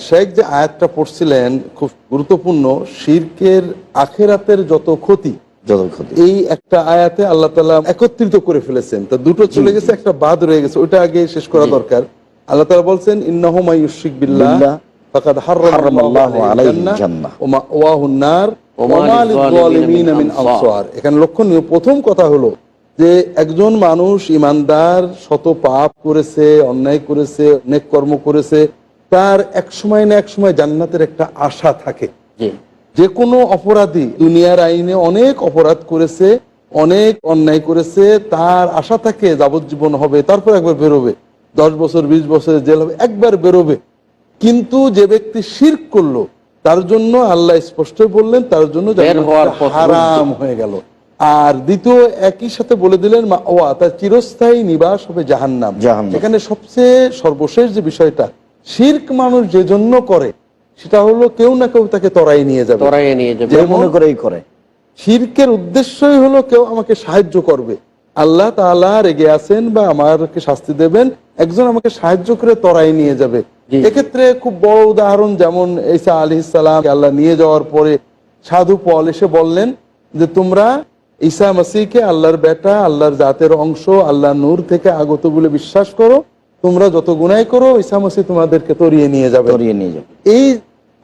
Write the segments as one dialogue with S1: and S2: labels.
S1: শেখ যে আয়াতটা পড়ছিলেন খুব গুরুত্বপূর্ণ, শিরকের আখেরাতের যত ক্ষতি এই একটা আয়াতে আল্লাহ তাআলা একত্রিত করে ফেলেছেন। তো দুটো চলে গেছে, একটা বাদ রয়ে গেছে, ওটা আগে শেষ করা দরকার। আল্লাহ তাআলা বলছেন ইন্নাহু মাইয়ুশরিক বিল্লাহ ফাকাদ হারামাল্লাহু আলাইহিল জান্নাহ ওয়া মাওয়াহুন নার ওয়া মা লিয-যালিমিন মিন আনসার। এখানে লক্ষণীয় প্রথম কথা হলো যে একজন মানুষ ইমানদার, শত পাপ করেছে, অন্যায় করেছে, নেক কর্ম করেছে, তার এক সময় না এক সময় জান্নাতের একটা আশা থাকে। যে কোনো অপরাধী দুনিয়ার আইনে অনেক অপরাধ করেছে, অনেক অন্যায় করেছে, তার আশা থাকে যাবজ্জীবন হবে, তারপর একবার বেরোবে, 10 বছর 20 বছরের জেল হবে, একবার বেরোবে। কিন্তু যে ব্যক্তি শিরক করলো তার জন্য আল্লাহ স্পষ্ট বললেন তার জন্য হারাম হয়ে গেল। আর দ্বিতীয় একই সাথে বলে দিলেন তার চিরস্থায়ী নিবাস হবে জাহান্নাম। এখানে সবচেয়ে সর্বশেষ যে বিষয়টা, শিরক মানুষ যে জন্য করে সেটা হলো কেউ না কেউ তাকে তরাই নিয়ে যাবে, মনে করেই করে। শিরকের উদ্দেশ্যই হলো কেউ আমাকে সাহায্য করবে, আল্লাহ তাআলা রেগে আছেন বা আমাকে শাস্তি দেবেন, একজন আমাকে সাহায্য করে তরাই নিয়ে যাবে। এক্ষেত্রে খুব বড় উদাহরণ, যেমন ঈসা আলাইহিস সালাম আল্লাহ নিয়ে যাওয়ার পরে সাধু পল এসে বললেন যে তোমরা ঈসা মসিহকে আল্লাহর বেটা, আল্লাহর জাতের অংশ, আল্লাহ নূর থেকে আগত বলে বিশ্বাস করো, তোমরা যত গুনাহ করো ঈসা মসিহ তোমাদেরকে তরিয়ে নিয়ে যাবে। এই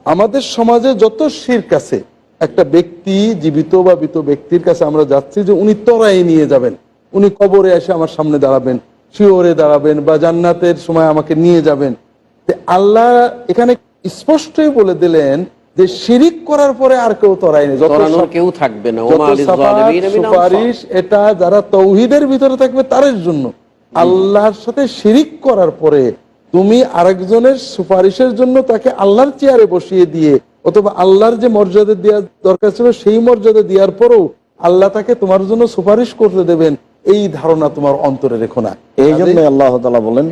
S1: আমাদের সমাজে যত শিরক আছে, একটা ব্যক্তি জীবিত বা মৃত ব্যক্তির কাছে আমরা যাচ্ছি যে উনি তরাই নিয়ে যাবেন, উনি কবরে এসে আমার সামনে দাঁড়াবেন, শিওরে দাঁড়াবেন, বা জান্নাতের সময় আমাকে নিয়ে যাবেন। আল্লাহ এখানে স্পষ্টই বলে দিলেন যে শিরিক করার পরে আর কেউ তরাই নেই, কেউ থাকবে না, সুপারিশ এটা যারা তাওহীদের ভিতরে থাকবে তাদের জন্য। আল্লাহর সাথে শিরিক করার পরে তুমি আরেকজনের সুপারিশের জন্য তাকে আল্লাহর চেয়ারে বসিয়ে দিয়ে, অথবা আল্লাহর যে মর্যাদা দেওয়ার দরকার ছিল সেই মর্যাদা দেওয়ার পরেও আল্লাহ তাকে তোমার জন্য সুপারিশ করতে দেবেন, এই ধারণা তোমার অন্তরে রেখো না। এই জন্য আল্লাহ তাআলা বললেন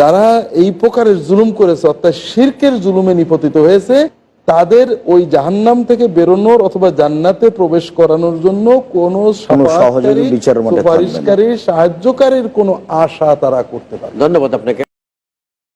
S1: যারা এই প্রকারের জুলুম করেছে, অর্থাৎ শিরকের জুলুমে নিপতিত হয়েছে, তাদের ওই জাহান্নাম থেকে বেরোনোর অথবা জান্নাতে প্রবেশ করানোর জন্য কোনো সুপারিশকারী, সাহায্যকারীর কোনো আশা তারা করতে পারে। ধন্যবাদ আপনাকে।